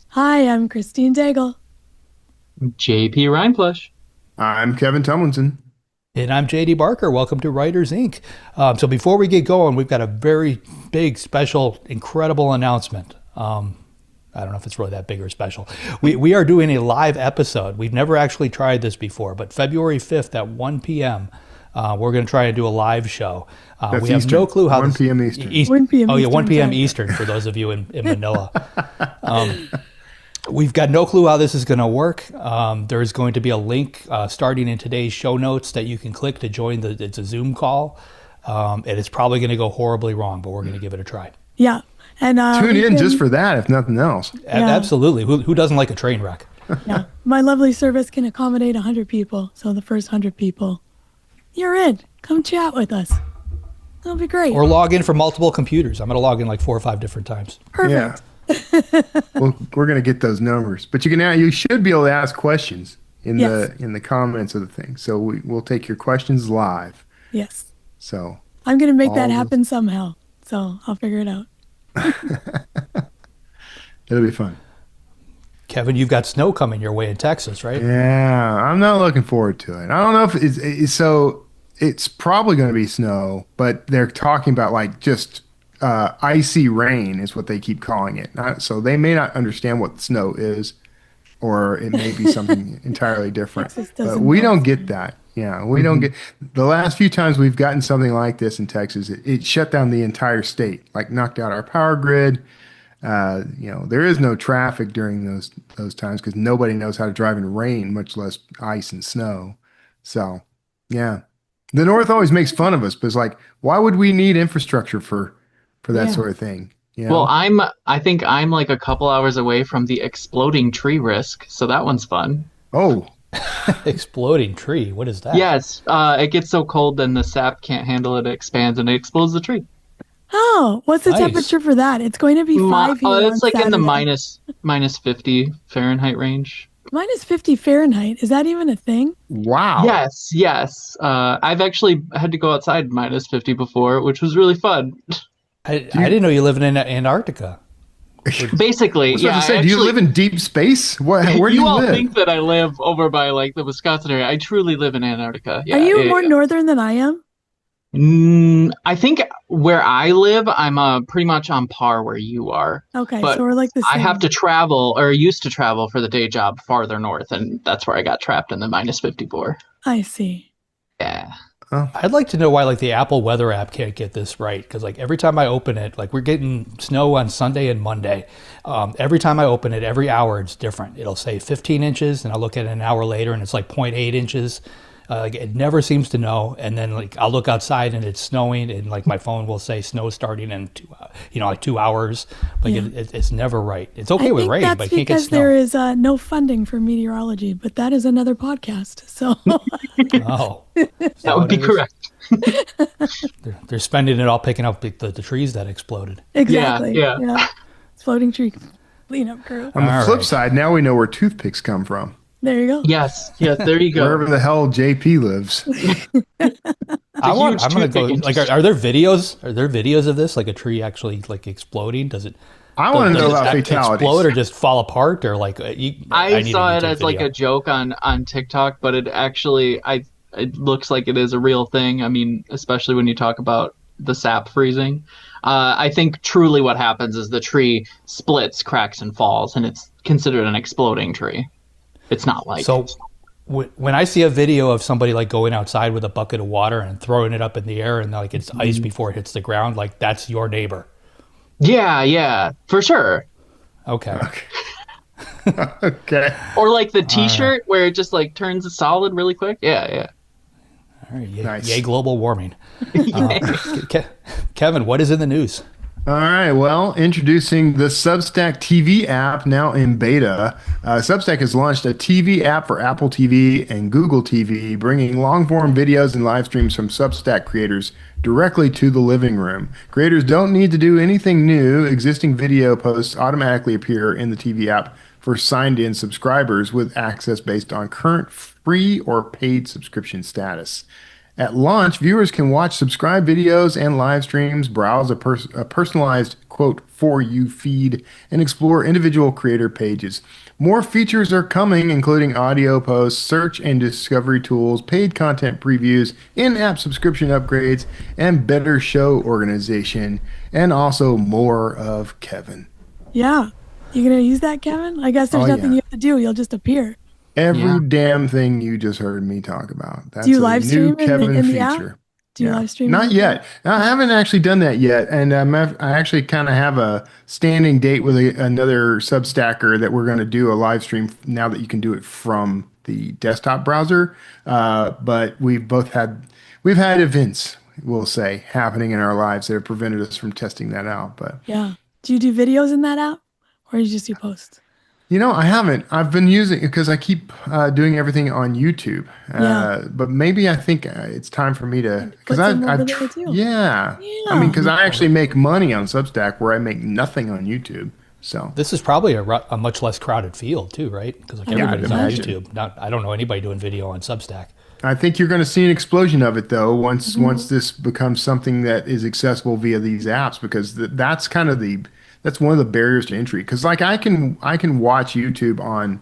Hi, I'm Christine Daigle. JP Rindfleisch. I'm Kevin Tumlinson. And I'm JD Barker. Welcome to Writers Inc. So before we get going, we've got a very big, special, incredible announcement. I don't know if it's really that big or special. We are doing a live episode. We've never actually tried this before, but February 5th at 1 p.m., we're going to try and do a live show. That's We have Eastern. no clue how 1 this, p.m. Eastern. 1 p.m. Oh, yeah, 1 Eastern p.m. time. Eastern for those of you in Manila. We've got no clue how this is going to work. There's going to be a link starting in today's show notes that you can click to join it's a Zoom call. And it's probably going to go horribly wrong, but we're going to give it a try. Yeah. And Tune we in can- just for that, if nothing else. Yeah. Absolutely. Who doesn't like a train wreck? yeah. My lovely service can accommodate 100 people. So the first 100 people, you're in. Come chat with us. That'll be great. Or log in from multiple computers. I'm going to log in like 4 or 5 different times. Perfect. Yeah. Well, we're going to get those numbers, but you should be able to ask questions in Yes. the comments of the thing. So we'll take your questions live. Yes. So I'm going to make All that those- happen somehow. So I'll figure it out. it'll be fun. Kevin, you've got snow coming your way in Texas, right? Yeah, I'm not looking forward to it. I don't know if it's so. It's probably going to be snow, but they're talking about like just icy rain is what they keep calling it. So they may not understand what snow is, or it may be something entirely different. Texas But doesn't we know. don't get that. Yeah, we don't get the last few times we've gotten something like this in Texas. It shut down the entire state, like knocked out our power grid. There is no traffic during those times because nobody knows how to drive in rain, much less ice and snow. So, yeah, the North always makes fun of us, but it's like, why would we need infrastructure for that Yeah. sort of thing? You know? Well, I think I'm like a couple hours away from the exploding tree risk, so that one's fun. Oh, Exploding tree. What is that? Yes, it gets so cold then the sap can't handle it, it expands and it explodes the tree. Oh, what's the Nice. temperature for that? It's going to be 5 here It's on like in the Saturday. minus 50 Fahrenheit range. Minus 50 Fahrenheit. Is that even a thing? wow. Yes. I've actually had to go outside minus 50 before, which was really fun. I didn't know you lived in Antarctica. Basically, I was yeah. about to say, I do you actually- live in deep space? Where do you you all live? think that I live over by like the Wisconsin area. I truly live in Antarctica. Yeah, Are you yeah, more yeah. northern than I am? I think where I live, I'm pretty much on par where you are. Okay, But so we're like the I same. have to travel, or used to travel for the day job farther north, and that's where I got trapped in the minus 54. I see. Yeah. I'd like to know why like the Apple weather app can't get this right, because like every time I open it, like we're getting snow on Sunday and Monday. Every time I open it, every hour it's different. It'll say 15 inches, and I'll look at it an hour later, and it's like 0.8 inches. Like it never seems to know. And then like I'll look outside and it's snowing, and like my phone will say snow starting in 2 hours. Like Yeah. it's never right. It's I okay with think rain, that's but it can't get because snow. there is no funding for meteorology, but that is another podcast. So Oh, That would be correct. They're spending it all picking up the trees that exploded. exactly. yeah. It's floating tree cleanup crew. On the All flip right. side, now we know where toothpicks come from. There you go. Yes, there you go. Wherever the hell JP lives. I'm huge gonna go. toothpick Like, industry. are there videos? Are there videos of this? Like a tree actually like exploding? Does it? I want to does know it about fatalities. explode or just fall apart or like? I need a saw it YouTube as like video. a joke on TikTok, but it looks like it is a real thing. I mean, especially when you talk about the sap freezing. I think truly what happens is the tree splits, cracks, and falls, and it's considered an exploding tree. It's not like So when I see a video of somebody like going outside with a bucket of water and throwing it up in the air and like it's ice before it hits the ground, like that's your neighbor. yeah, for sure. Okay. Okay. Or like the T-shirt where it just like turns solid really quick. Yeah. All right. Yay, Nice. yay global warming. Kevin, what is in the news? All right. Well, introducing the Substack TV app now in beta. Substack has launched a TV app for Apple TV and Google TV, bringing long-form videos and live streams from Substack creators directly to the living room. Creators don't need to do anything new. Existing video posts automatically appear in the TV app for signed-in subscribers with access based on current free or paid subscription status. At launch, viewers can watch subscribed videos and live streams, browse a personalized, quote, for you feed, and explore individual creator pages. More features are coming, including audio posts, search and discovery tools, paid content previews, in-app subscription upgrades, and better show organization, and also more of Kevin. Yeah. You going to use that, Kevin? I guess there's nothing you have to do. You'll just appear. Every damn thing you just heard me talk about. That's Do you live stream Kevin in the feature. app? Do you live stream? Not yet. I haven't actually done that yet. And I actually kind of have a standing date with another Substacker that we're going to do a live stream now that you can do it from the desktop browser. But we've had events, we'll say, happening in our lives that have prevented us from testing that out. But yeah. Do you do videos in that app, or you just do posts? I haven't. I've been using it because I keep doing everything on YouTube. But maybe I think it's time for me to, because I mean, because I actually make money on Substack where I make nothing on YouTube. So this is probably a much less crowded field too, right? Because like everybody's on YouTube. I don't know anybody doing video on Substack. I think you're going to see an explosion of it though once this becomes something that is accessible via these apps, because that's kind of that's one of the barriers to entry. Because like I can watch YouTube on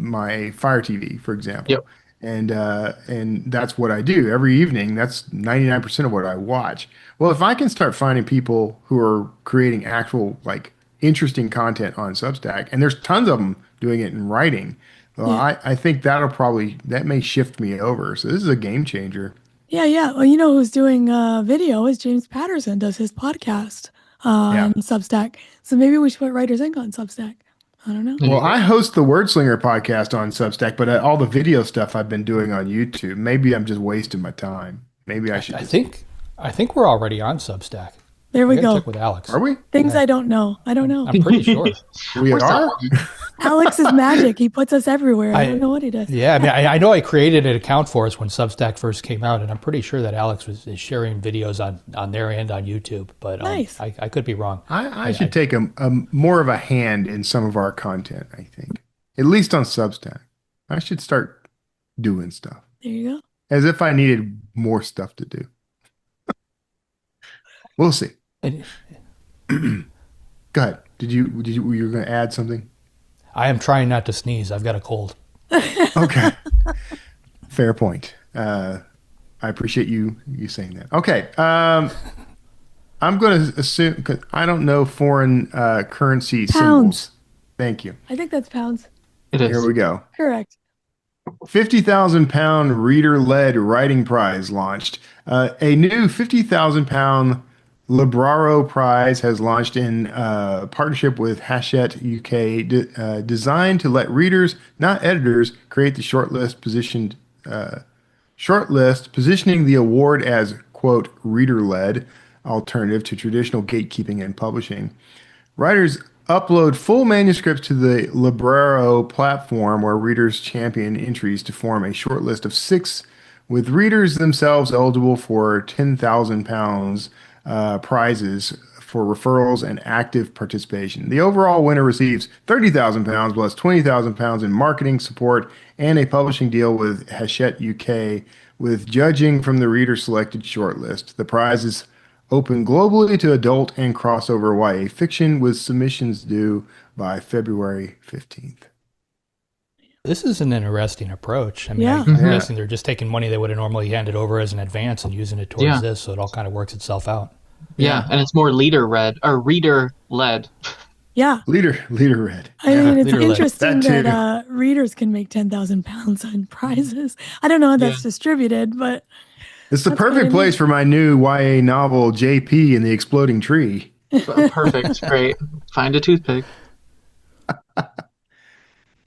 my Fire TV, for example. Yep. And that's what I do every evening. That's 99% of what I watch. Well, if I can start finding people who are creating actual like interesting content on Substack, and there's tons of them doing it in writing, well, I think that may shift me over. So this is a game changer. Yeah. Well, who's doing video is James Patterson, does his podcast on Substack. So maybe we should put Writers Inc. on Substack. I don't know. Well, I host the Wordslinger podcast on Substack, but all the video stuff I've been doing on YouTube. Maybe I'm just wasting my time. Maybe I should. I think we're already on Substack. There we go. Check with Alex. Are we? Things I don't know. I'm pretty sure. We are? Alex is magic. He puts us everywhere. I don't know what he does. Yeah, I mean, I know I created an account for us when Substack first came out, and I'm pretty sure that Alex is sharing videos on their end on YouTube. But nice. I could be wrong. I should take a more of a hand in some of our content, I think. At least on Substack. I should start doing stuff. There you go. As if I needed more stuff to do. We'll see. Go ahead. Were you going to add something? I am trying not to sneeze. I've got a cold. Okay. Fair point. I appreciate you saying that. Okay. I'm going to assume, because I don't know foreign currency symbols. Thank you. I think that's pounds. It is. Here we go. Correct. £50,000 reader-led writing prize launched. A new £50,000 Libraro Prize has launched in partnership with Hachette UK, designed to let readers, not editors, create the shortlist, positioning the award as, quote, reader-led alternative to traditional gatekeeping and publishing. Writers upload full manuscripts to the Libraro platform, where readers champion entries to form a shortlist of 6, with readers themselves eligible for £10,000 prizes for referrals and active participation. The overall winner receives £30,000 plus £20,000 in marketing support and a publishing deal with Hachette UK, with judging from the reader-selected shortlist. The prize is open globally to adult and crossover YA fiction, with submissions due by February 15th. This is an interesting approach. I mean, I'm guessing they're just taking money they would have normally handed over as an advance and using it towards this, so it all kind of works itself out. Yeah, and it's more reader-led. Yeah. Leader-led. I mean, it's interesting that readers can make £10,000 on prizes. I don't know how that's distributed, but it's the perfect place for my new YA novel, JP and the Exploding Tree. Perfect. Great. Find a toothpick.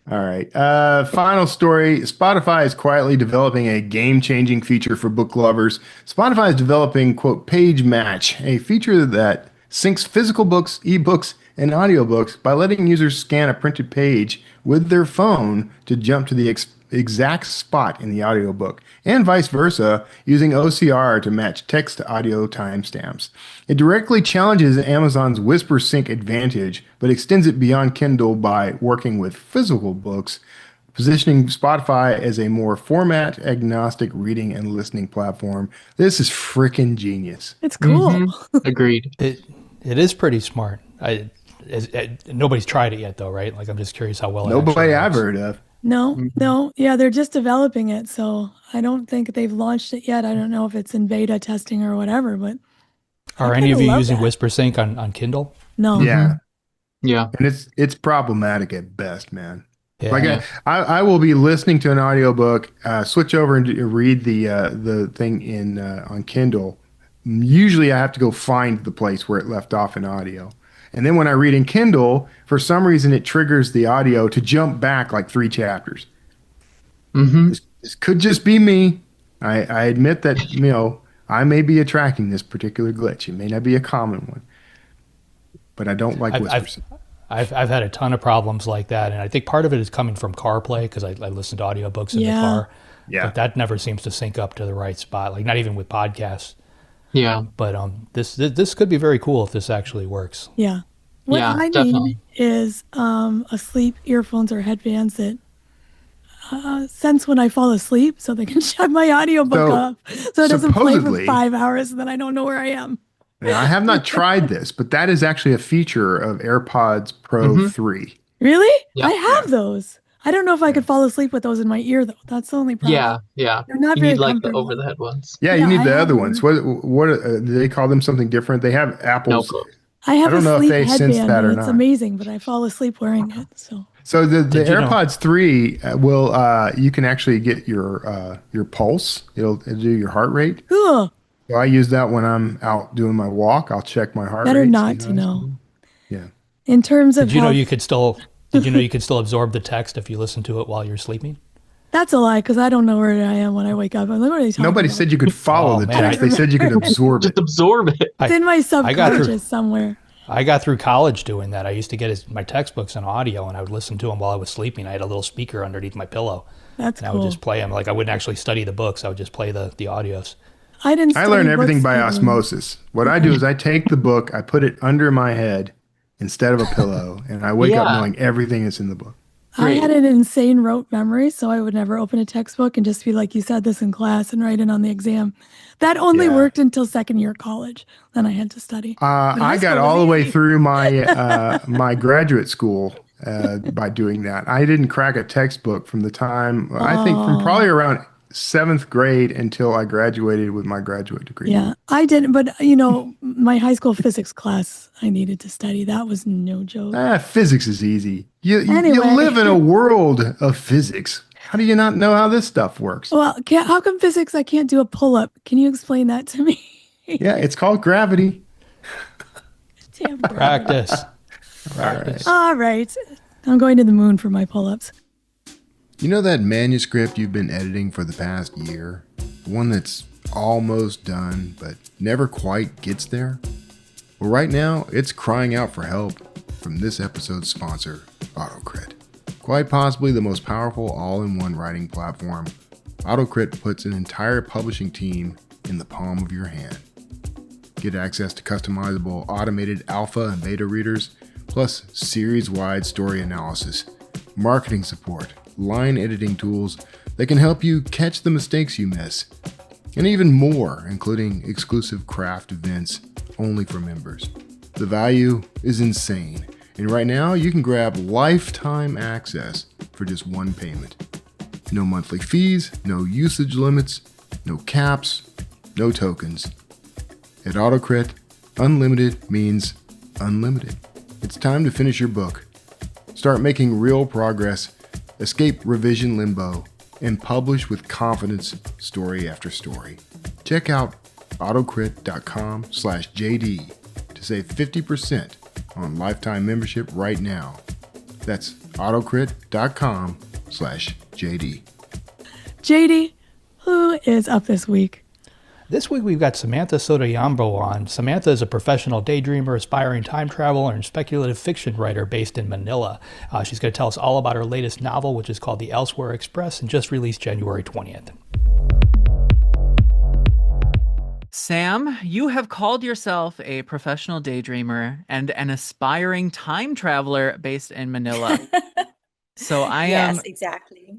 All right. Final story. Spotify is quietly developing a game-changing feature for book lovers. Spotify is developing, quote, Page Match, a feature that syncs physical books, ebooks, and audiobooks by letting users scan a printed page with their phone to jump to the exact spot in the audiobook, and vice versa, using OCR to match text to audio timestamps. It directly challenges Amazon's WhisperSync advantage, but extends it beyond Kindle by working with physical books, positioning Spotify as a more format agnostic reading and listening platform. This is freaking genius. It's cool. Mm-hmm. Agreed. It is pretty smart. Nobody's tried it yet, though, right? Like, I'm just curious how well. Nobody I've heard of. No. Yeah, they're just developing it. So I don't think they've launched it yet. I don't know if it's in beta testing or whatever, but. Are any of you using WhisperSync on Kindle? No. Yeah. Yeah. And it's problematic at best, man. Yeah. Like I will be listening to an audiobook, switch over and read the thing in on Kindle. Usually I have to go find the place where it left off in audio. And then when I read in Kindle, for some reason it triggers the audio to jump back like 3 chapters. Mm-hmm. This could just be me. I admit that, I may be attracting this particular glitch. It may not be a common one. But I don't like whispers. I've had a ton of problems like that, and I think part of it is coming from CarPlay because I listen to audiobooks in the car. Yeah. But that never seems to sync up to the right spot, like not even with podcasts. Yeah. But this could be very cool if this actually works. Yeah. What I need is asleep earphones or headbands that sense when I fall asleep so they can shut my audiobook off so it doesn't play for 5 hours and then I don't know where I am. Now, I have not tried this, but that is actually a feature of AirPods Pro 3. Really? Yeah. I have those. I don't know if I could fall asleep with those in my ear, though. That's the only problem. Yeah. They're not you very need like the comfortable. over-the-head ones. Yeah, you need the other ones. What do they call them? Something different? They have Apple's. No clue. I have don't a know if sleep they sense headband, that or and it's not. amazing, but I fall asleep wearing it. So the AirPods 3 will you can actually get your pulse. It'll do your heart rate. Cool. So I use that when I'm out doing my walk. I'll check my heart rate. Better not to know. Yeah. In terms of Did you know you could still absorb the text if you listen to it while you're sleeping? That's a lie, because I don't know where I am when I wake up. I'm like, what are they talking Nobody about? said you could follow the text. They said you could absorb it. Just absorb it. It's in my subconscious somewhere. I got through college doing that. I used to get my textbooks in audio, and I would listen to them while I was sleeping. I had a little speaker underneath my pillow. That's cool. I would just play them. Like, I wouldn't actually study the books. I would just play the audios. I learned everything by osmosis. What I do is I take the book, I put it under my head instead of a pillow, and I wake up knowing everything that's in the book. I had an insane rote memory, so I would never open a textbook and just be like, you said this in class and write it on the exam. That only worked until second year college. Then I had to study. I got all the way through my my graduate school by doing that. I didn't crack a textbook from the time, I think from probably around 7th grade until I graduated with my graduate degree. Yeah, I didn't, but my high school physics class, I needed to study. That was no joke. Physics is easy. You Anyway. live in a world of physics. How do you not know how this stuff works? Well, how come physics I can't do a pull-up? Can you explain that to me? Yeah, it's called gravity. Damn Practice. All right. I'm going to the moon for my pull-ups. You know that manuscript you've been editing for the past year? The one that's almost done, but never quite gets there? Well, right now, it's crying out for help from this episode's sponsor, AutoCrit. Quite possibly the most powerful all-in-one writing platform, AutoCrit puts an entire publishing team in the palm of your hand. Get access to customizable automated alpha and beta readers, plus series-wide story analysis, marketing support, line editing tools that can help you catch the mistakes you miss, and even more, including exclusive craft events only for members. The value is insane, and right now you can grab lifetime access for just one payment. No monthly fees, no usage limits, no caps, no tokens. At AutoCrit, unlimited means unlimited. It's time to finish your book. Start making real progress, escape revision limbo, and publish with confidence story after story. Check out autocrit.com/JD to save 50% on lifetime membership right now. That's autocrit.com/JD. JD, who is up this week? This week we've got Samantha Sotto Yambao on. Samantha is a professional daydreamer, aspiring time traveler, and speculative fiction writer based in Manila. She's going to tell us all about her latest novel, which is called The Elsewhere Express, and just released January 20th. Sam, you have called yourself a professional daydreamer and an aspiring time traveler based in Manila. So I am exactly.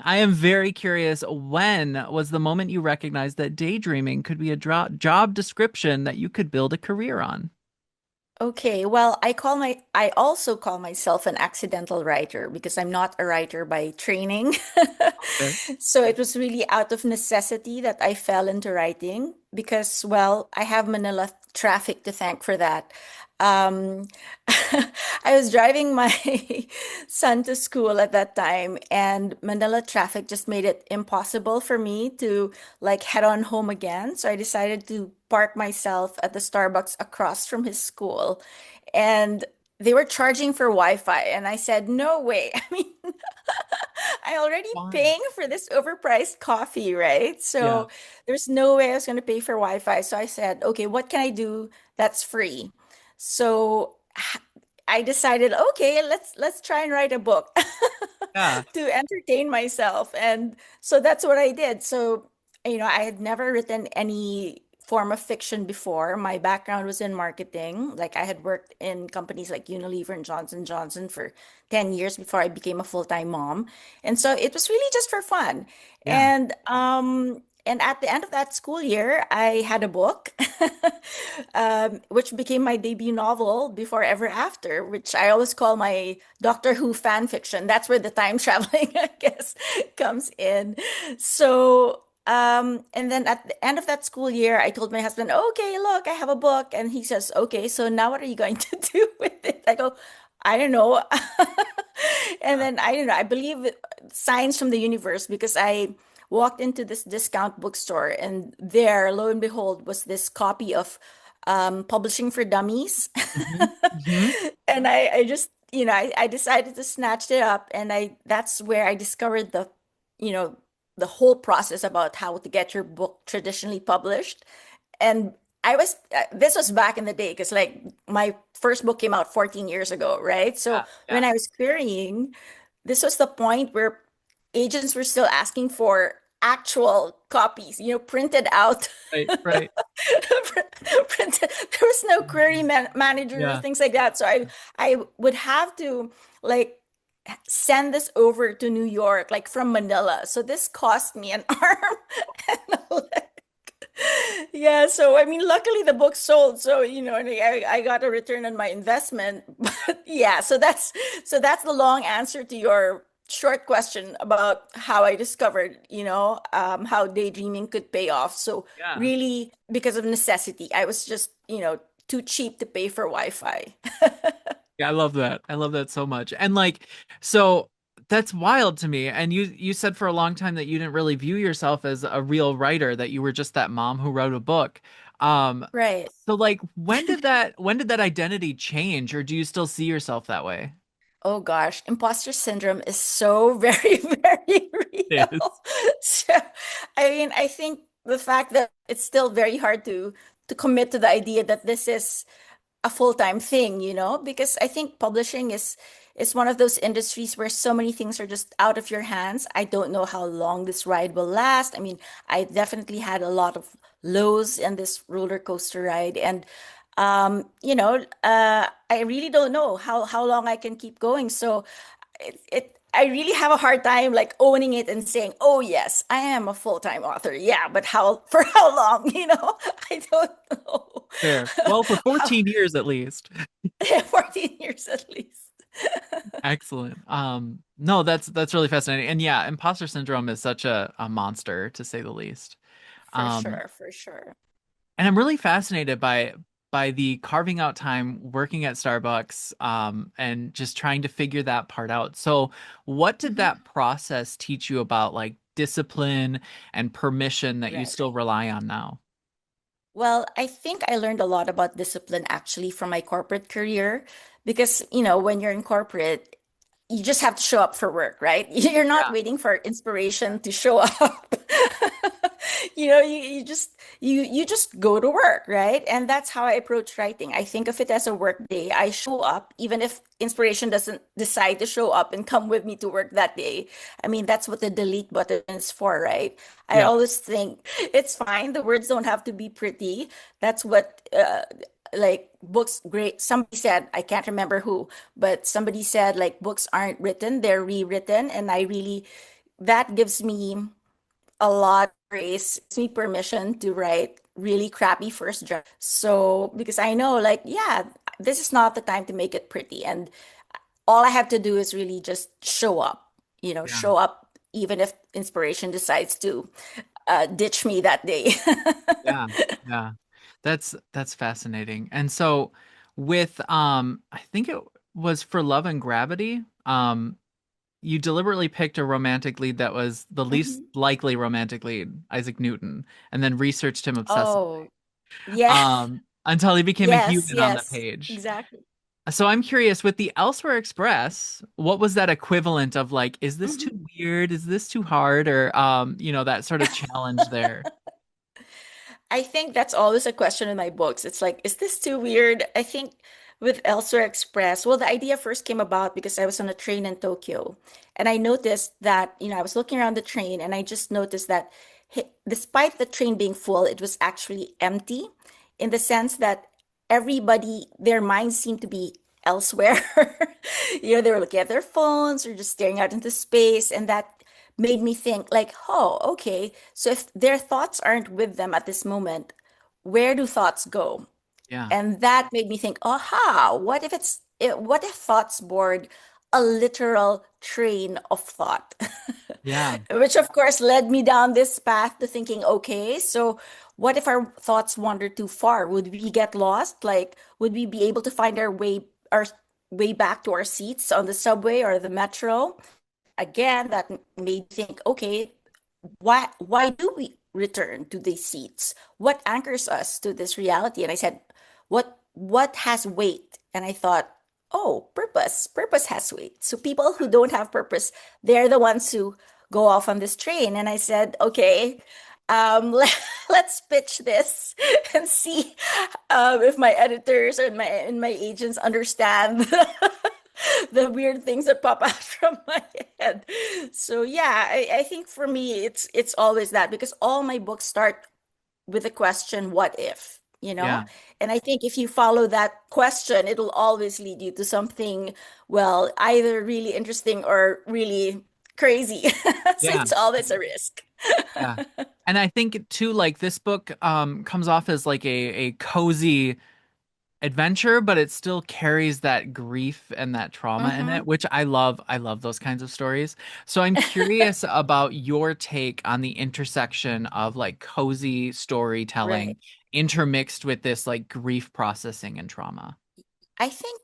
I am very curious. When was the moment you recognized that daydreaming could be a job description that you could build a career on? Okay, well, I also call myself an accidental writer because I'm not a writer by training. Okay. So it was really out of necessity that I fell into writing because, well, I have Manila traffic to thank for that. Um, I was driving my son to school at that time, and Manila traffic just made it impossible for me to like head on home again. So I decided to park myself at the Starbucks across from his school. And they were charging for Wi-Fi. And I said, no way. I mean, I already Why? paying for this overpriced coffee, right? Yeah. So there's no way I was going to pay for Wi-Fi. So I said, okay, what can I do that's free? So I decided, okay, let's try and write a book Yeah. to entertain myself. And so that's what I did. So, I had never written any form of fiction before. My background was in marketing. Like I had worked in companies like Unilever and Johnson & Johnson for 10 years before I became a full-time mom. And so it was really just for fun. Yeah. And at the end of that school year, I had a book, which became my debut novel, Before Ever After, which I always call my Doctor Who fan fiction. That's where the time traveling, I guess, comes in. So, and then at the end of that school year, I told my husband, okay, look, I have a book. And he says, okay, so now what are you going to do with it? I go, I don't know. And then I don't know, I believe signs from the universe because I walked into this discount bookstore and there, lo and behold, was this copy of Publishing for Dummies. Hmm. Hmm. And I just, I decided to snatch it up and that's where I discovered you know, the whole process about how to get your book traditionally published. And this was back in the day because like my first book came out 14 years ago, right? So Yeah. when Yeah. I was querying, this was the point where agents were still asking for actual copies, printed out. Right. Right. Printed. There was no query manager, Yeah. things like that. So I would have to like send this over to New York, like from Manila. So this cost me an arm and a leg. Yeah, so I mean, luckily the book sold, so and I got a return on my investment. But yeah, so that's the long answer to your short question about how I discovered, how daydreaming could pay off. So Yeah. really, because of necessity, I was just, too cheap to pay for Wi-Fi. Yeah, I love that. I love that so much. And like, so that's wild to me. And you said for a long time that you didn't really view yourself as a real writer, that you were just that mom who wrote a book. Um, Right. so like when did that identity change, or do you still see yourself that way? Oh gosh, imposter syndrome is so very, very It real. is. So, I mean, I think the fact that it's still very hard to commit to the idea that this is a full-time thing, because I think publishing is one of those industries where so many things are just out of your hands. I don't know how long this ride will last. I mean, I definitely had a lot of lows in this roller coaster ride, and I really don't know how long I can keep going. So I really have a hard time like owning it and saying, "Oh yes, I am a full-time author." Yeah, but how for how long? I don't know. Fair. Well, for How, 14 years at least. 14 years at least. Excellent. No, that's really fascinating. And yeah, imposter syndrome is such a monster to say the least. For Um, sure, for sure. and I'm really fascinated by the carving out time working at Starbucks, and just trying to figure that part out. So, what did Mhm. that process teach you about like discipline and permission that you Right. still rely on now? Well, I think I learned a lot about discipline actually from my corporate career because, when you're in corporate, you just have to show up for work, right? You're not Yeah. waiting for inspiration to show up. You just go to work, right? And that's how I approach writing. I think of it as a work day. I show up even if inspiration doesn't decide to show up and come with me to work that day. I mean, that's what the delete button is for, right? I Yeah. always think it's fine. The words don't have to be pretty. That's what like books great somebody said, I can't remember who, but somebody said like books aren't written, they're rewritten. And I really that gives me a lot of grace, gives me permission to write really crappy first draft. So because I know, like, yeah, this is not the time to make it pretty, and all I have to do is really just show up. Yeah. Show up even if inspiration decides to ditch me that day. Yeah. Yeah. That's fascinating. And so with I think it was For Love and Gravity, you deliberately picked a romantic lead that was the least Mhm. likely romantic lead, Isaac Newton, and then researched him obsessively, Oh, yes, until he became a yes, human on the yes, page. exactly. So I'm curious, with the Elsewhere Express, what was that equivalent of, like, is this Mhm. too weird? Is this too hard? Or that sort of challenge there. I think that's always a question in my books. It's like, is this too weird? I think with Elsewhere Express, well, the idea first came about because I was on a train in Tokyo. And I noticed that, I was looking around the train and I just noticed that despite the train being full, it was actually empty in the sense that everybody, their minds seemed to be elsewhere. They were looking at their phones or just staring out into space. And that made me think, like, oh, okay. So if their thoughts aren't with them at this moment, where do thoughts go? Yeah. And that made me think, aha, what if thoughts board a literal train of thought? Yeah. Which of course led me down this path to thinking, okay, so what if our thoughts wander too far? Would we get lost? Like, would we be able to find our way back to our seats on the subway or the metro? Again, that made me think, okay, why do we return to these seats? What anchors us to this reality? And I said, what has weight? And I thought, oh, purpose. Purpose has weight. So people who don't have purpose, they're the ones who go off on this train. And I said, okay, let's pitch this and see if my editors and my agents understand the weird things that pop out from my head. So yeah, I think for me it's always that because all my books start with the question, what if? Yeah. And I think if you follow that question, it'll always lead you to something, well, either really interesting or really crazy. So Yeah. it's always a risk. Yeah. And I think too, like, this book comes off as like a cozy adventure, but it still carries that grief and that trauma in Hmm. it, which I love. I love those kinds of stories. So I'm curious about your take on the intersection of, like, cozy Right. storytelling intermixed with this, like, grief processing and trauma. I think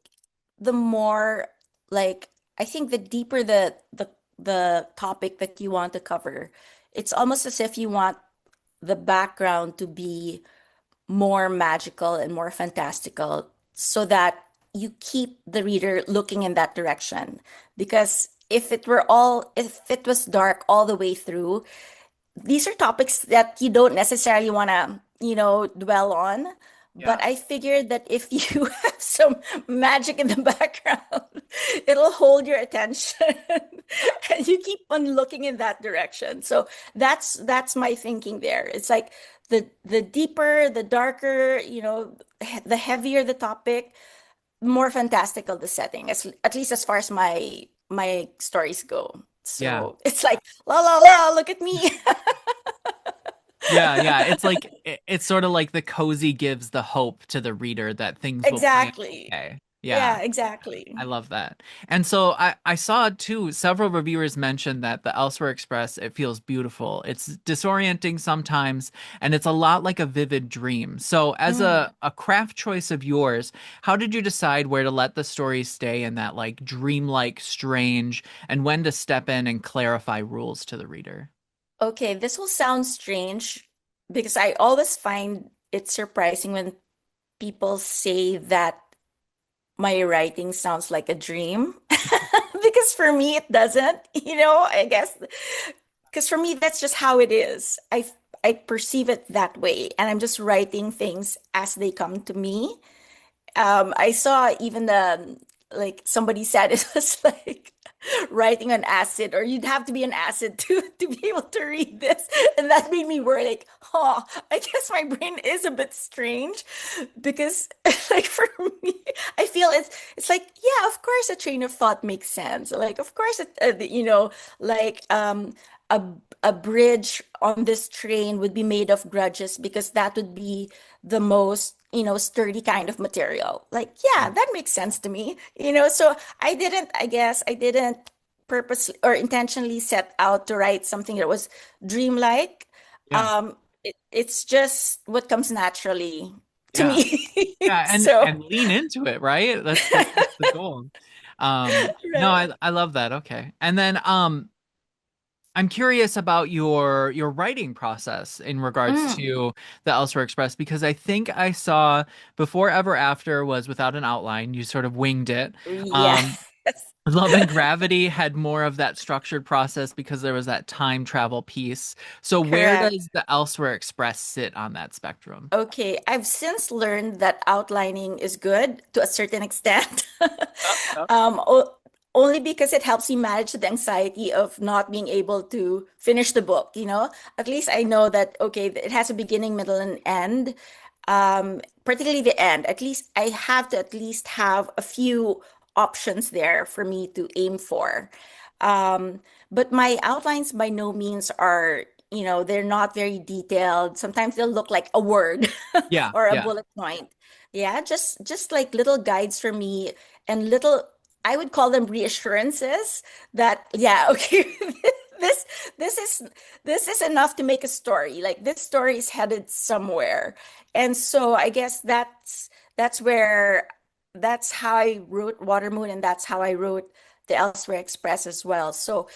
the more like I think the deeper the topic that you want to cover, it's almost as if you want the background to be more magical and more fantastical so that you keep the reader looking in that direction. Because if it was dark all the way through, these are topics that you don't necessarily want to, dwell on. Yeah. But I figured that if you have some magic in the background, it'll hold your attention and you keep on looking in that direction. So that's my thinking there. It's like the deeper, the darker, the heavier the topic, more fantastical the setting, at least as far as my stories go. Yeah. So it's like la la la, look at me. Yeah, yeah. It's like it's sort of like the cozy gives the hope to the reader that things will play out Exactly. okay. Yeah. Yeah, exactly. I love that. And so I saw too, several reviewers mentioned that the Elsewhere Express, it feels beautiful. It's disorienting sometimes, and it's a lot like a vivid dream. So as Mm. a craft choice of yours, how did you decide where to let the story stay in that, like, dreamlike strange, and when to step in and clarify rules to the reader? Okay, this will sound strange because I always find it surprising when people say that my writing sounds like a dream. Because for me, it doesn't, I guess. Because for me, that's just how it is. I perceive it that way, and I'm just writing things as they come to me. I saw even like somebody said it was like writing on acid, or you'd have to be on acid to be able to read this. And that made me worry, like, oh, I guess my brain is a bit strange because like for me, I feel it's like, yeah, of course a train of thought makes sense. Like, of course like a a bridge on this train would be made of grudges because that would be the most, sturdy kind of material. Like, yeah, that makes sense to me. So I didn't purposely or intentionally set out to write something that was dreamlike. Yeah. It's just what comes naturally to Yeah. me. Yeah, So, and lean into it, right? That's the goal. No, right. I love that. Okay. And then I'm curious about your writing process in regards Mm, to the Elsewhere Express, because I think I saw Before Ever After was without an outline. You sort of winged it. yes, Um, Love and Gravity had more of that structured process because there was that time travel piece. So where correct. does the Elsewhere Express sit on that spectrum? Okay, I've since learned that outlining is good to a certain extent. Yep, yep. Um, o Only because it helps me manage the anxiety of not being able to finish the book, At least I know that, okay, it has a beginning, middle, and end. Particularly the end. At least I have to at least have a few options there for me to aim for. Um, but my outlines by no means are, they're not very detailed. Sometimes they'll look like a word Yeah, or a yeah. bullet point. Yeah, just like little guides for me and little, I would call them reassurances that, yeah, okay, this this is this is enough to make a story. Like this story is headed somewhere. And so I guess that's where that's how I wrote Watermoon, and that's how I wrote the Elsewhere Express as well. So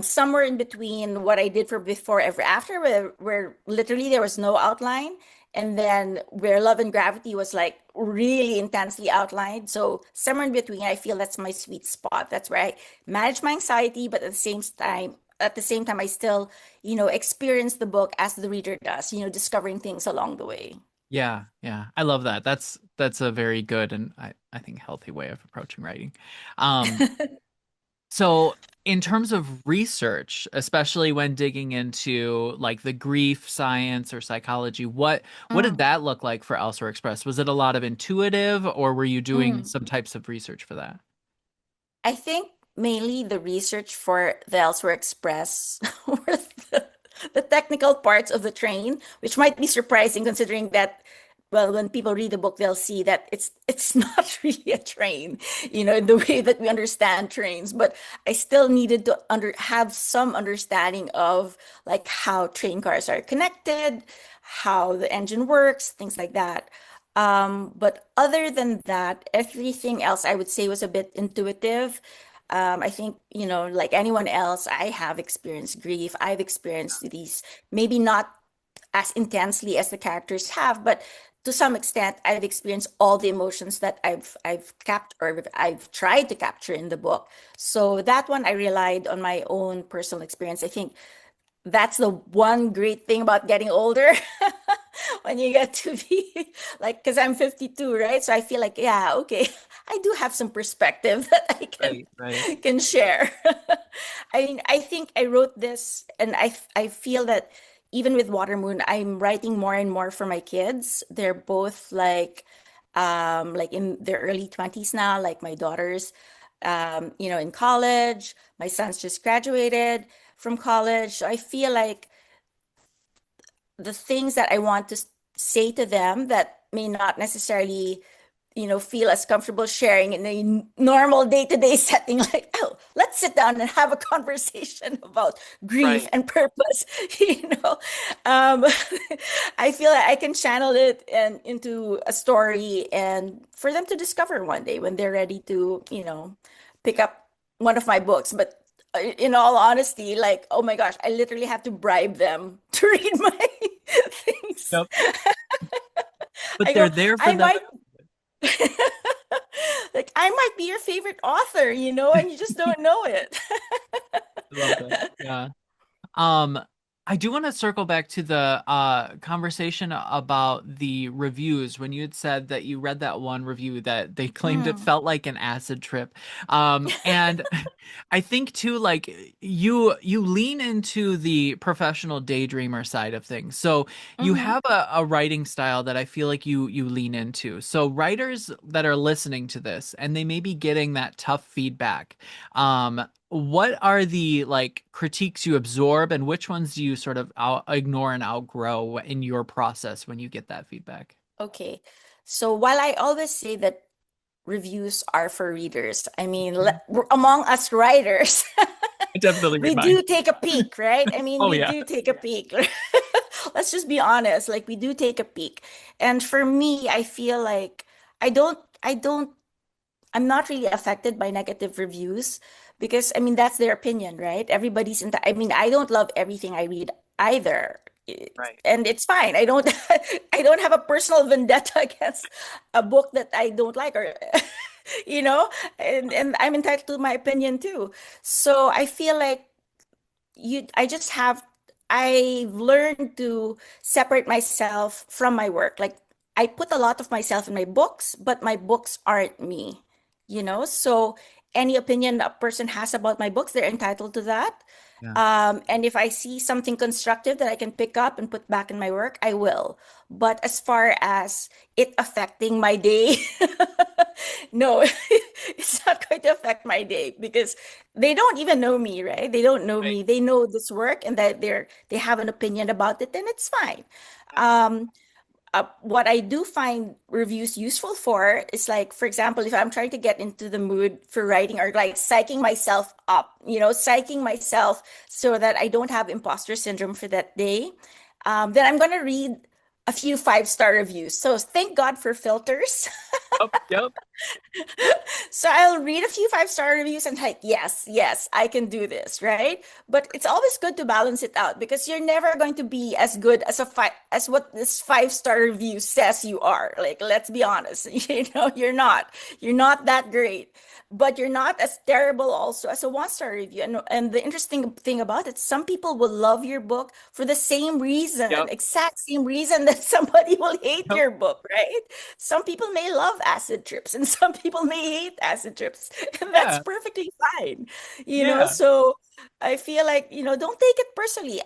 somewhere in between what I did for Before Ever After, where literally there was no outline, and then where Love and Gravity was like really intensely outlined. So somewhere in between, I feel that's my sweet spot. That's where I manage my anxiety, but at the same time, I still, experience the book as the reader does, discovering things along the way. Yeah, yeah. I love that. That's a very good and I think healthy way of approaching writing. Um, so in terms of research, especially when digging into like the grief science or psychology, what did Mm, that look like for Elsewhere Express? Was it a lot of intuitive, or were you doing mm. some types of research for that? I think mainly the research for the Elsewhere Express were the technical parts of the train, which might be surprising considering that, well, when people read the book, they'll see that it's not really a train, in the way that we understand trains. But I still needed to have some understanding of like how train cars are connected, how the engine works, things like that. But other than that, everything else I would say was a bit intuitive. I think, like anyone else, I have experienced grief. I've experienced these, maybe not as intensely as the characters have, but to some extent, I've experienced all the emotions that I've capped or I've tried to capture in the book. So that one I relied on my own personal experience. I think that's the one great thing about getting older when you get to be like, because I'm 52, right? So I feel like, yeah, okay, I do have some perspective that I can Right, right. can share. I mean, I think I wrote this, and I feel that even with Watermoon, I'm writing more and more for my kids. They're both like in their early 20s now, like my daughters, in college. My son's just graduated from college. So I feel like the things that I want to say to them that may not necessarily, feel as comfortable sharing in a normal day-to-day setting, like, oh, let's sit down and have a conversation about grief Right. and purpose, you know. Um, I feel like I can channel it and into a story and for them to discover one day when they're ready to, pick up one of my books. But in all honesty, like, oh my gosh, I literally have to bribe them to read my things. Yep. But I they're go, there for I them. might like I might be your favorite author, and you just don't know it. I love that. Yeah. Um, I do want to circle back to the conversation about the reviews when you had said that you read that one review that they claimed it felt like an acid trip. And I think too, like you lean into the professional daydreamer side of things. So you have a writing style that I feel like you lean into. So writers that are listening to this and they may be getting that tough feedback. What are the like critiques you absorb and which ones do you sort of ignore and outgrow in your process when you get that feedback? Okay. So while I always say that reviews are for readers, I mean, among us writers, I definitely we read do mine. take a peek, right? I mean, Oh we yeah. do take a peek. Let's just be honest, like we do take a peek. And for me, I feel like I don't I'm not really affected by negative reviews because I mean that's their opinion, right? Everybody's in I mean, I don't love everything I read either. Right. And it's fine. I don't I don't have a personal vendetta against a book that I don't like or you know, and I'm entitled to my opinion too. So I feel like I just have I've learned to separate myself from my work. Like I put a lot of myself in my books, but my books aren't me, you know? So any opinion a person has about my books, they're entitled to that. Yeah. And if I see something constructive that I can pick up and put back in my work, I will. But as far as it affecting my day, no, it's not going to affect my day because they don't even know me, right? They don't know Right. me. They know this work and that they have an opinion about it, then it's fine. Um, what I do find reviews useful for is like, for example, if I'm trying to get into the mood for writing or like psyching myself up, you know, psyching myself so that I don't have imposter syndrome for that day, then I'm gonna read a few five-star reviews. So thank God for filters. Yep. Yep. So I'll read a few five-star reviews and like, yes, yes, I can do this, right? But it's always good to balance it out because you're never going to be as good as as what this five-star review says you are. Like, let's be honest, you know, you're not. You're not that great, but you're not as terrible also as a one-star review. And the interesting thing about it, some people will love your book for the same reason, Yep. exact same reason that somebody will hate Yep. your book, right? Some people may love acid trips and some people may hate acid trips, and that's Yeah. perfectly fine, you know? Yeah. So I feel like, you know, don't take it personally.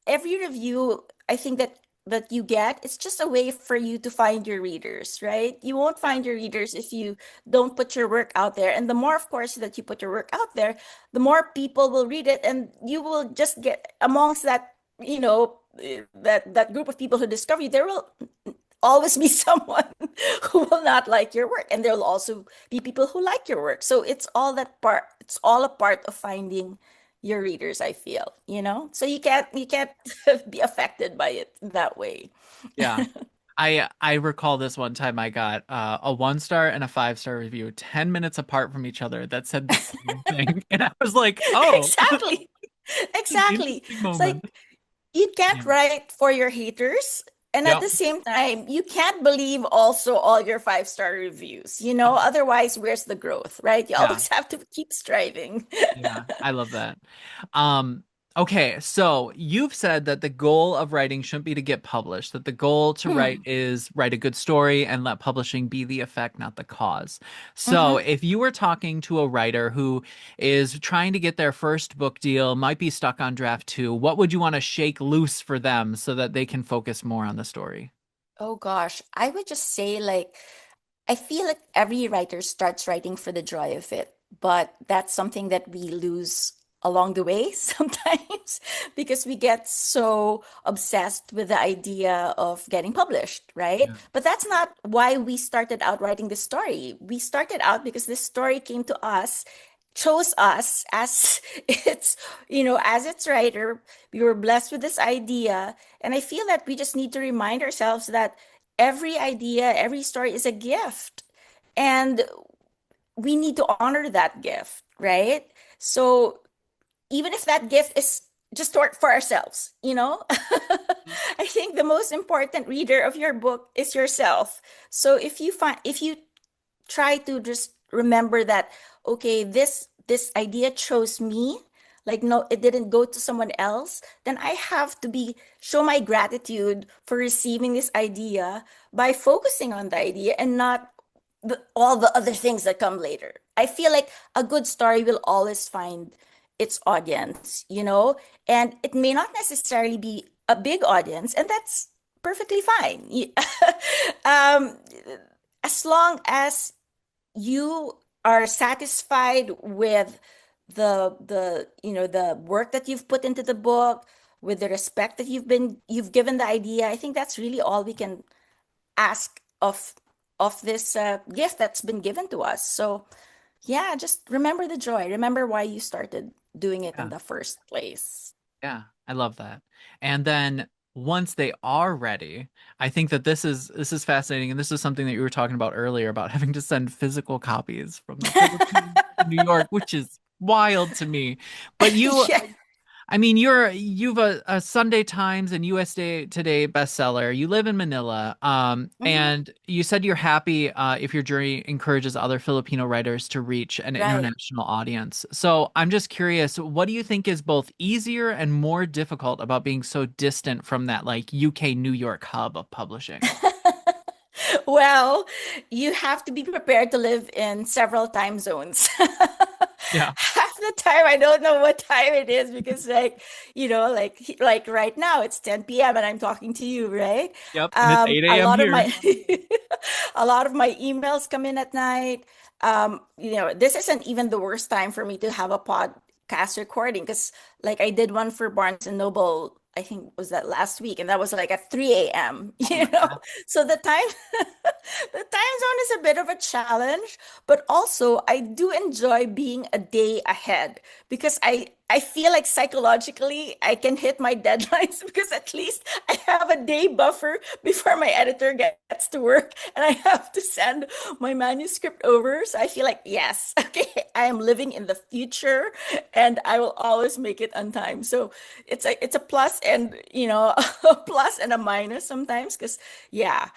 Every review, I think that you get, it's just a way for you to find your readers, right? You won't Yeah. find your readers if you don't put your work out there. And the more, of course, that you put your work out there, the more people will read it, and you will just get amongst that, you know, that group of people who discover you, there will always be someone who will not like your work, and there will also be people who like your work. So it's all a part of finding your readers, I feel, you know? So you can't be affected by it that way. Yeah. I recall this one time I got a 1 star and a 5 star review 10 minutes apart from each other that said the same thing. And I was like, oh, Exactly. it's an Exactly. interesting It's like moment. you Yeah. can't write for your haters. And at Yep. the same time, you can't believe also all your five-star reviews, you know? Otherwise, where's the growth, right? You Yeah. always have to keep striving. Yeah, I love that. Um, okay, so you've said that the goal of writing shouldn't be to get published, that the goal to write Hmm. is write a good story and let publishing be the effect, not the cause. So Mm-hmm. if you were talking to a writer who is trying to get their first book deal, might be stuck on draft two, what would you want to shake loose for them so that they can focus more on the story? Oh gosh, I would just say like I feel like every writer starts writing for the joy of it, but that's something that we lose along the way sometimes because we get so obsessed with the idea of getting published, right? Yeah. But that's not why we started out writing this story. We started out because this story came to us, chose us as its, you know, as its writer. We were blessed with this idea. And I feel that we just need to remind ourselves that every idea, every story is a gift. And we need to honor that gift, right? So even if that gift is just for ourselves, you know, I think the most important reader of your book is yourself. So if you try to just remember that, okay, this idea chose me, like no, it didn't go to someone else, then I have to be show my gratitude for receiving this idea by focusing on the idea and not all the other things that come later. I feel like a good story will always find its audience, and it may not necessarily be a big audience, and that's perfectly fine. um, as long as you are satisfied with the work that you've put into the book, with the respect that you've given the idea, I think that's really all we can ask of this gift that's been given to us. So yeah, just remember the joy. Remember why you started doing it in the first place. Yeah, I love that. And then once they are ready, I think that this is fascinating, and this is something that you were talking about earlier about having to send physical copies from the Philippines to New York, which is wild to me. But you Yeah. I mean, you've a Sunday Times and USA Today bestseller. You live in Manila, and you said you're happy if your journey encourages other Filipino writers to reach an Right. international audience. So I'm just curious, what do you think is both easier and more difficult about being so distant from that like UK New York hub of publishing? Well, you have to be prepared to live in several time zones. Yeah. Half the time I don't know what time it is because like right now it's 10 p.m. and I'm talking to you, right? Yep. And it's 8 A a.m. lot of here. my a lot of my emails come in at night. This isn't even the worst time for me to have a podcast recording because like I did one for Barnes and Noble, I think was that last week, and that was like at 3 a.m. Oh my God. So the time the time zone is a bit of a challenge, but also I do enjoy being a day ahead because I feel like psychologically I can hit my deadlines because at least I have a day buffer before my editor gets to work and I have to send my manuscript over. So I feel like, yes, okay, I am living in the future and I will always make it on time. So it's a plus and a plus and a minus sometimes because yeah,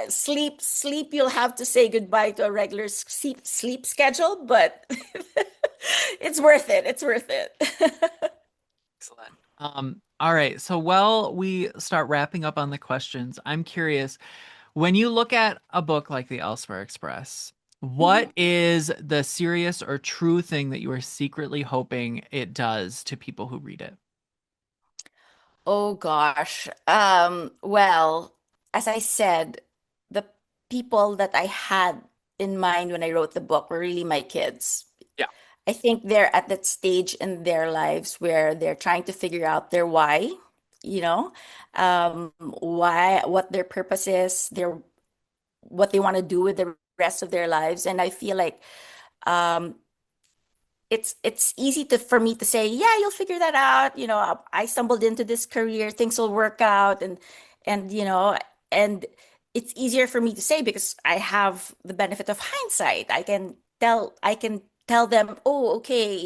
sleep you'll have to say goodbye to a regular sleep schedule, but it's worth it. It's worth it. Excellent. All right. So while we start wrapping up on the questions, I'm curious, when you look at a book like The Elsewhere Express, what is the serious or true thing that you are secretly hoping it does to people who read it? Oh gosh. Well, as I said, the people that I had in mind when I wrote the book were really my kids. Yeah. I think they're at that stage in their lives where they're trying to figure out their why, what their purpose is, what they want to do with the rest of their lives. And I feel like um, it's easy for me to say, yeah, you'll figure that out. I stumbled into this career, things will work out, and it's easier for me to say because I have the benefit of hindsight. I can tell them, oh, okay,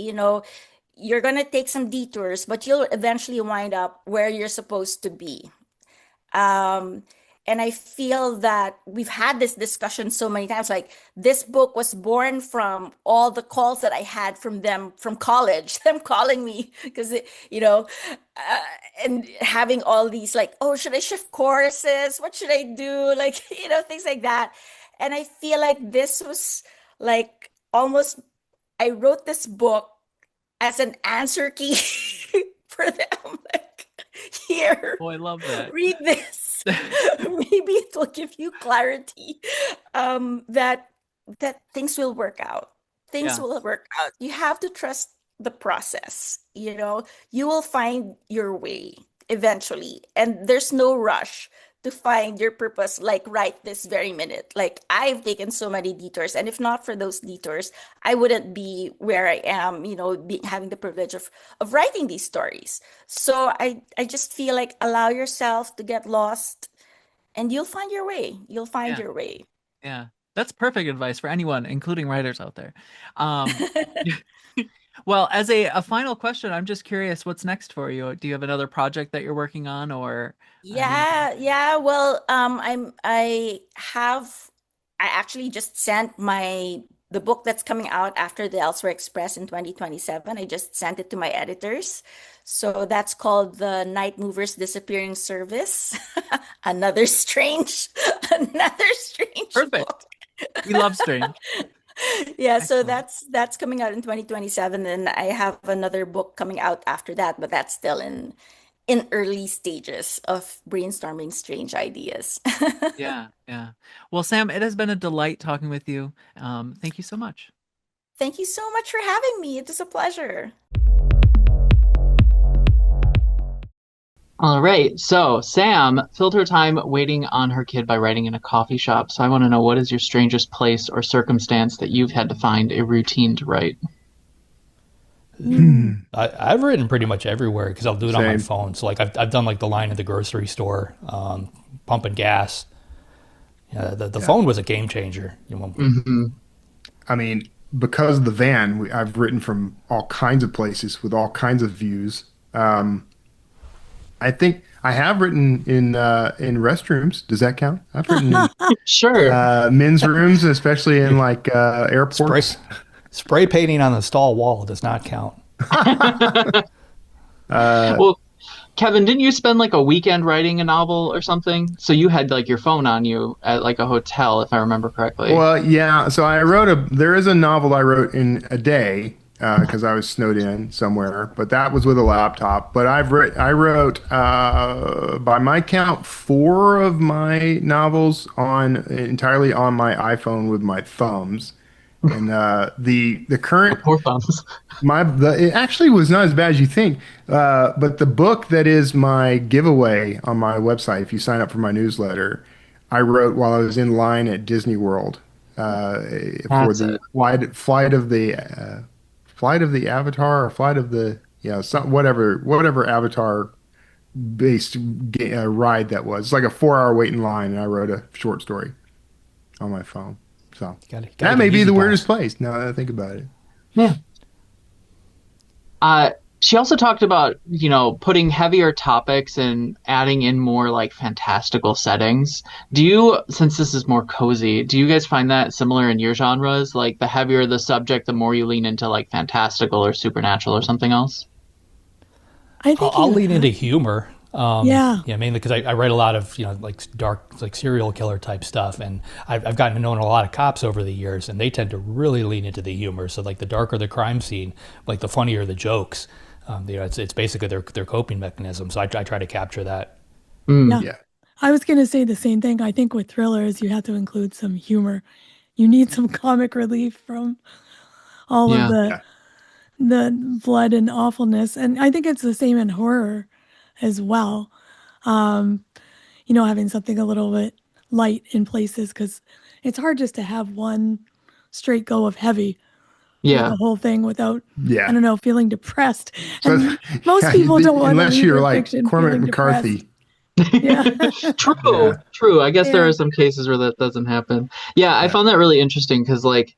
you're gonna take some detours, but you'll eventually wind up where you're supposed to be. Um, and I feel that we've had this discussion so many times. Like this book was born from all the calls that I had from them from college, them calling me because, uh, and having all these like, oh, should I shift courses? What should I do? Like, things like that. And I feel like this was like almost, I wrote this book as an answer key for them. Like, here, Oh, I love that. read this. Maybe it will give you clarity that things will work out. Things Yeah. will work out. You have to trust the process. You will find your way eventually, and there's no rush to find your purpose like right this very minute. Like I've taken so many detours, and if not for those detours, I wouldn't be where I am, having the privilege of writing these stories. So I just feel like allow yourself to get lost and you'll find your way. You'll find Yeah. your way. Yeah. That's perfect advice for anyone, including writers out there. Um, well, as a final question, I'm just curious, what's next for you? Do you have another project that you're working on or anything? Yeah, yeah. Well, I actually just sent my the book that's coming out after the Elsewhere Express in 2027. I just sent it to my editors. So that's called The Night Movers Disappearing Service. Another strange, another strange Perfect. book. We love strange. Yeah, so Excellent. that's coming out in 2027, and I have another book coming out after that, but that's still in early stages of brainstorming strange ideas. Yeah, yeah. Well, Sam, it has been a delight talking with you. Thank you so much. Thank you so much for having me. It was a pleasure. All right. So Sam filled her time waiting on her kid by writing in a coffee shop. So I want to know, what is your strangest place or circumstance that you've had to find a routine to write? I've written pretty much everywhere because I'll do it on my Same. phone. So like I've done like the line at the grocery store, pumping gas. The phone was a game changer. I mean, because of the van, I've written from all kinds of places with all kinds of views. I think I have written in restrooms. Does that count? I've written in Sure. men's rooms, especially in like airports. Spray painting on the stall wall does not count. Well, Kevin, didn't you spend like a weekend writing a novel or something? So you had like your phone on you at like a hotel, if I remember correctly. Well, yeah. So there is a novel I wrote in a day because I was snowed in somewhere, but that was with a laptop. But I wrote, by my count, 4 of my novels entirely on my iPhone with my thumbs. And the current Poor thumbs. it actually was not as bad as you think. But the book that is my giveaway on my website, if you sign up for my newsletter, I wrote while I was in line at Disney World for That's the it. flight of the Avatar, or flight of the whatever Avatar based ride that was. It's like a 4-hour wait in line, and I wrote a short story on my phone. So Gotta that get may be Easy the Pass. weirdest place now that I think about it. Yeah. She also talked about, putting heavier topics and adding in more like fantastical settings. Since this is more cozy, do you guys find that similar in your genres? Like the heavier the subject, the more you lean into like fantastical or supernatural or something else? I think I'll you lean have- into humor. Yeah. Mainly because I write a lot of like dark, like serial killer type stuff, and I've gotten to know a lot of cops over the years, and they tend to really lean into the humor. So like the darker the crime scene, like the funnier the jokes. It's basically their coping mechanism. So I try to capture that. Yeah. Yeah. I was going to say the same thing. I think with thrillers, you have to include some humor. You need some comic relief from all of Yeah. the blood and awfulness. And I think it's the same in horror as well. Having something a little bit light in places, because it's hard just to have one straight go of heavy through Yeah. the whole thing without, Yeah. I don't know, feeling depressed. So, And most yeah, people don't want to unless read you're their like fiction Cormac feeling McCarthy. depressed. Yeah. True, Yeah. true. I guess there Yeah. are some cases where that doesn't happen. Yeah, I Yeah. found that really interesting because, like,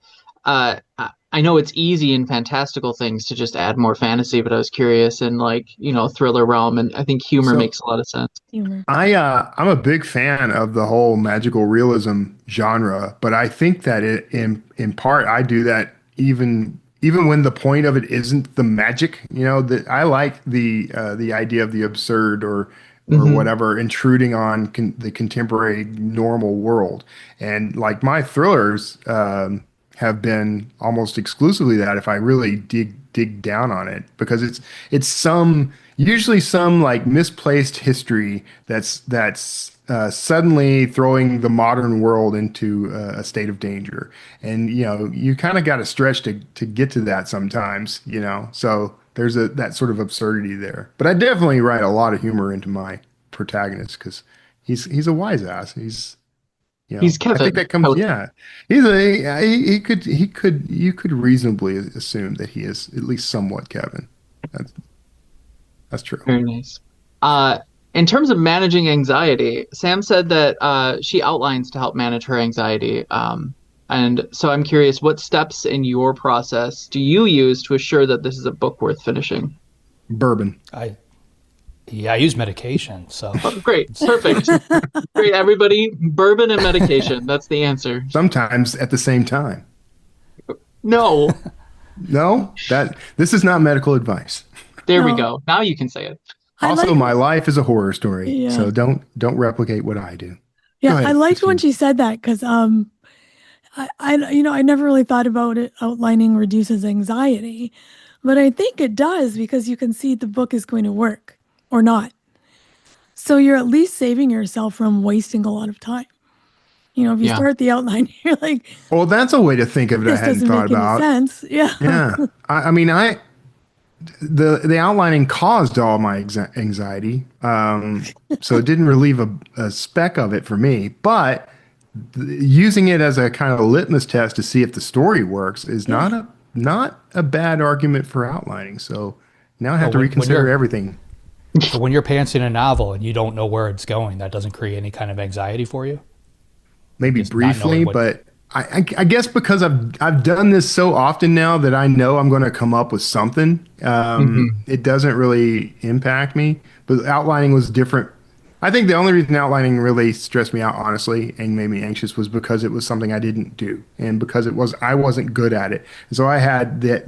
I know it's easy in fantastical things to just add more fantasy, but I was curious in like, thriller realm, and I think humor So makes a lot of sense. Humor. I'm a big fan of the whole magical realism genre, but I think that in part I do that even when the point of it isn't the magic. That I like the idea of the absurd or whatever intruding on the contemporary normal world, and like my thrillers have been almost exclusively that, if I really dig down on it, because it's usually some like misplaced history that's suddenly throwing the modern world into a state of danger, and you kind of got to stretch to get to that sometimes. So there's that sort of absurdity there. But I definitely write a lot of humor into my protagonist because he's a wise ass. He's I think Kevin. that comes. Yeah, he could you could reasonably assume that he is at least somewhat Kevin. That's true. Very nice. In terms of managing anxiety, Sam said that she outlines to help manage her anxiety. And so I'm curious, what steps in your process do you use to assure that this is a book worth finishing? Bourbon. I use medication, so Oh, great, perfect. Great, everybody. Bourbon and medication. That's the answer. Sometimes at the same time. No. No, this is not medical advice. There we go. Now you can say it. Also, my life is a horror story, Yeah. so don't replicate what I do. Yeah, I liked when she said that because I never really thought about it. Outlining reduces anxiety, but I think it does because you can see the book is going to work or not. So you're at least saving yourself from wasting a lot of time. You know, if you start the outline, you're like, well, that's a way to think of it. I hadn't thought about. Sense. Yeah. Yeah. I mean, the outlining caused all my anxiety. So it didn't relieve a speck of it for me, but using it as a kind of litmus test to see if the story works is not a bad argument for outlining. So now I have to reconsider everything. So when you're pantsing a novel and you don't know where it's going, that doesn't create any kind of anxiety for you? Maybe just briefly, but I guess because I've done this so often now that I know I'm going to come up with something. It doesn't really impact me. But outlining was different. I think the only reason outlining really stressed me out, honestly, and made me anxious was because it was something I didn't do, and because I wasn't good at it. And so I had there's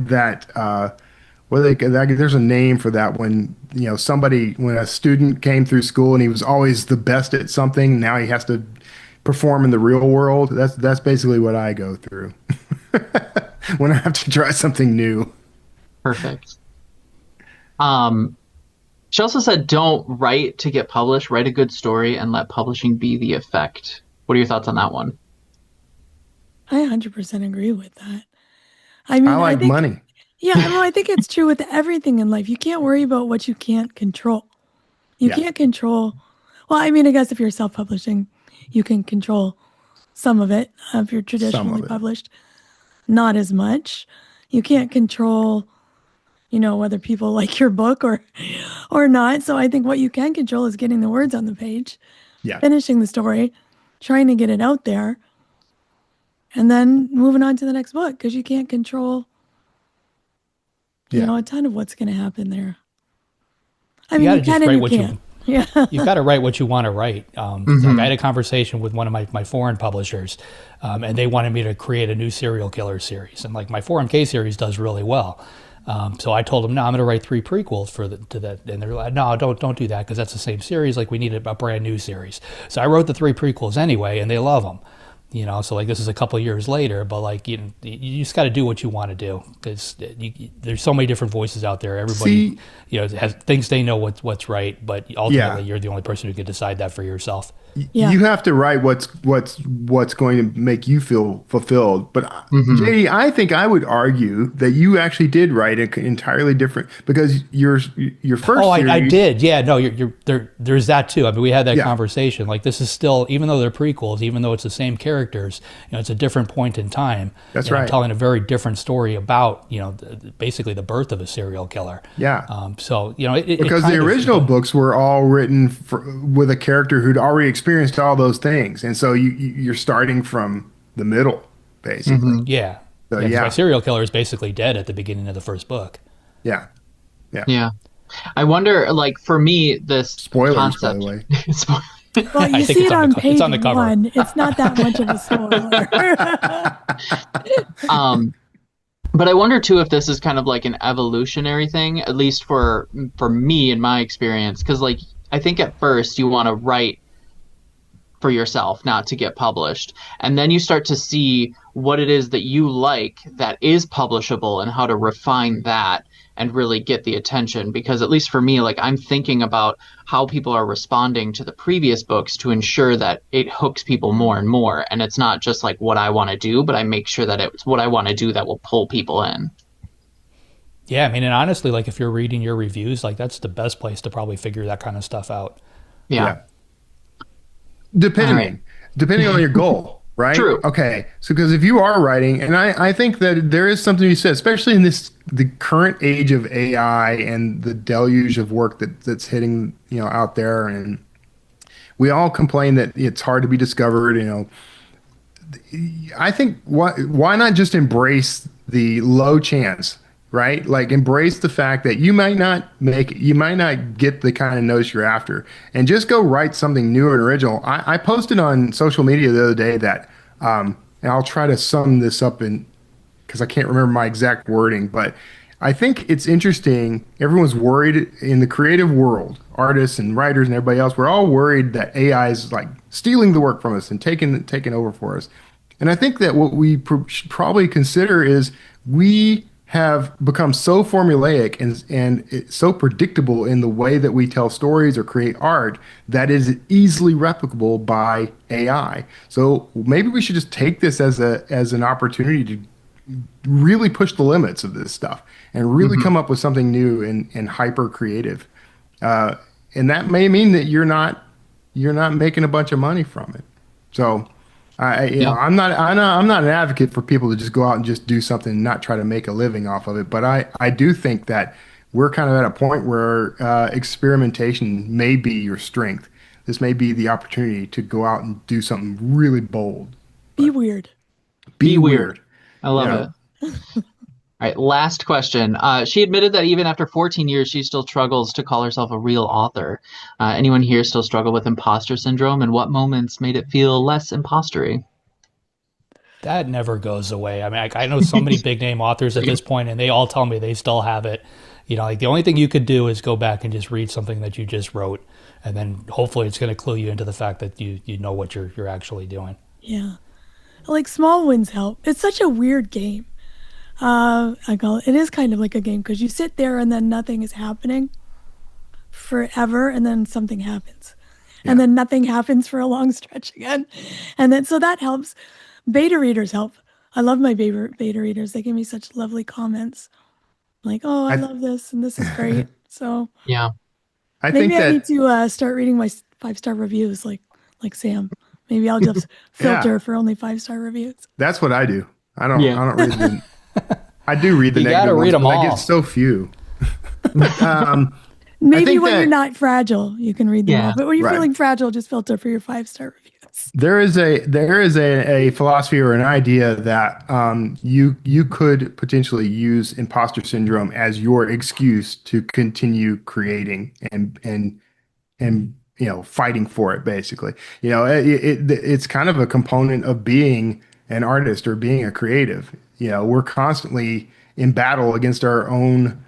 a name for that when when a student came through school and he was always the best at something, now he has to perform in the real world. That's basically what I go through when I have to try something new. Perfect. She also said, don't write to get published, write a good story and let publishing be the effect. What are your thoughts on that one? I 100% agree with that. I mean, I think money. Yeah, well, I think it's true with everything in life. You can't worry about what you can't control. You can't control. Well, I mean, I guess if you're self-publishing, you can control some of it. If you're traditionally published, not as much. You can't control, whether people like your book or not. So I think what you can control is getting the words on the page, finishing the story, trying to get it out there, and then moving on to the next book because you can't control, a ton of what's going to happen there. I mean, you can and you can't. Yeah, you've got to write what you want to write. Like I had a conversation with one of my foreign publishers, and they wanted me to create a new serial killer series. And like my 4MK series does really well. So I told them, no, I'm going to write 3 prequels to that. And they're like, no, don't do that because that's the same series. Like we need a brand new series. So I wrote the 3 prequels anyway, and they love them. So like this is a couple of years later, but like you just got to do what you want to do because there's so many different voices out there. Everybody has thinks they know what's right, but ultimately you're the only person who can decide that for yourself. You have to write what's going to make you feel fulfilled. But JD, I think I would argue that you actually did write an entirely different because your first. Oh, I did. Yeah, no, there's that too. I mean, we had that conversation. Like this is still, even though they're prequels, even though it's the same characters, it's a different point in time. That's right. I'm telling a very different story about basically the birth of a serial killer. Yeah. So because the original books were all written with a character who'd already experienced all those things, and so you're starting from the middle, basically. Yeah. So, my serial killer is basically dead at the beginning of the first book. Yeah. I wonder, like for me, this spoilers, concept. by the way. Well, you see it on page 1. It's not that much of a spoiler. But I wonder too if this is kind of like an evolutionary thing, at least for me in my experience, because like I think at first you want to write for yourself, not to get published, and then you start to see what it is that you like that is publishable and how to refine that and really get the attention. Because at least for me, like I'm thinking about how people are responding to the previous books to ensure that it hooks people more and more, and it's not just like what I want to do, but I make sure that it's what I want to do that will pull people in. Yeah, I mean, and honestly, like if you're reading your reviews, like that's the best place to probably figure that kind of stuff out. Yeah. Depending on your goal, right? True. Okay. So because if you are writing, and I think that there is something you said, especially in the current age of AI and the deluge of work that's hitting, out there, and we all complain that it's hard to be discovered, I think why not just embrace the low chance, right? Like embrace the fact that you might not get the kind of notice you're after, and just go write something new and original. I posted on social media the other day that, and I'll try to sum this up in because I can't remember my exact wording, but I think it's interesting. Everyone's worried in the creative world, artists and writers and everybody else. We're all worried that AI is like stealing the work from us and taking over for us. And I think that what we should probably consider is we have become so formulaic and so predictable in the way that we tell stories or create art that is easily replicable by AI. So maybe we should just take this as an opportunity to really push the limits of this stuff and really come up with something new and hyper creative. And that may mean that you're not making a bunch of money from it. So I'm not an advocate for people to just go out and just do something and not try to make a living off of it. But I do think that we're kind of at a point where experimentation may be your strength. This may be the opportunity to go out and do something really bold. Be weird. Be weird. I love it. All right, last question. She admitted that even after 14 years, she still struggles to call herself a real author. Anyone here still struggle with imposter syndrome, and what moments made it feel less impostery? That never goes away. I mean, I know so many big name authors at this point, and they all tell me they still have it. You know, like the only thing you could do is go back and just read something that you just wrote, and then hopefully it's going to clue you into the fact that you know what you're actually doing. Yeah, like small wins help. It's such a weird game. It is kind of like a game because you sit there and then nothing is happening forever, and then something happens, and then nothing happens for a long stretch again, and then so that helps. Beta readers help. I love my beta readers. They give me such lovely comments, like, "Oh, I love this, and this is great." So yeah, I think maybe I need to start reading my 5-star reviews, like Sam. Maybe I'll just filter for only 5-star reviews. That's what I do. I don't read them. I do read the negative ones, but I get so few. Maybe when you're not fragile, you can read them all. But when you're feeling fragile, just filter for your 5-star reviews. There is a philosophy or an idea that you could potentially use imposter syndrome as your excuse to continue creating and fighting for it. Basically, it's kind of a component of being an artist or being a creative. We're constantly in battle against our own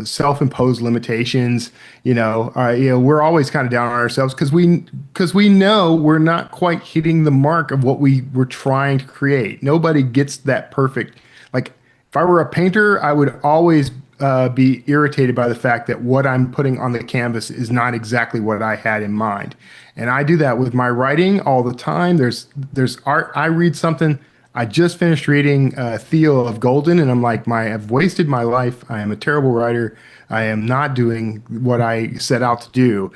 self-imposed limitations. We're always kind of down on ourselves because we know we're not quite hitting the mark of what we were trying to create. Nobody gets that perfect. Like if I were a painter, I would always be irritated by the fact that what I'm putting on the canvas is not exactly what I had in mind. And I do that with my writing all the time. There's art. I read something. I just finished reading Theo of Golden, and I'm like, I've wasted my life. I am a terrible writer. I am not doing what I set out to do.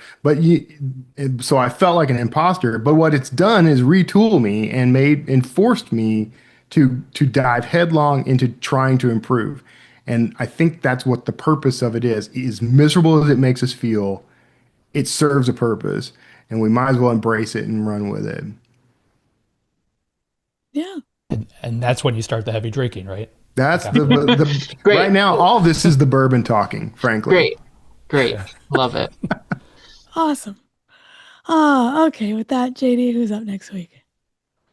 So I felt like an imposter. But what it's done is retool me and forced me to dive headlong into trying to improve. And I think that's what the purpose of it is. As miserable as it makes us feel, it serves a purpose, and we might as well embrace it and run with it. Yeah. And that's when you start the heavy drinking, right? That's the right now. All this is the bourbon talking, frankly. Great. Love it. Awesome. Okay. With that, JD, who's up next week?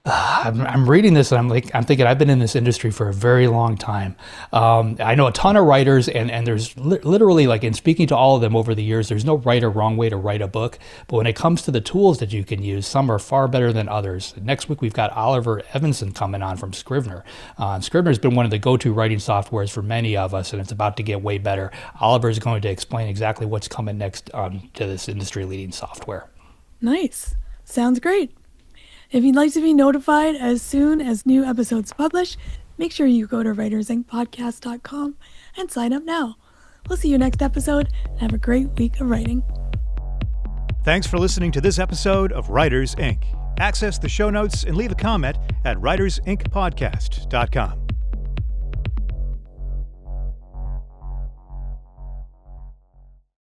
I'm reading this and I'm thinking I've been in this industry for a very long time. I know a ton of writers and there's literally, like, in speaking to all of them over the years, there's no right or wrong way to write a book. But when it comes to the tools that you can use, some are far better than others. Next week, we've got Oliver Evanson coming on from Scrivener. Scrivener has been one of the go-to writing softwares for many of us, and it's about to get way better. Oliver is going to explain exactly what's coming next to this industry-leading software. Nice. Sounds great. If you'd like to be notified as soon as new episodes publish, make sure you go to writersincpodcast.com and sign up now. We'll see you next episode, and have a great week of writing. Thanks for listening to this episode of Writers Inc. Access the show notes and leave a comment at writersincpodcast.com.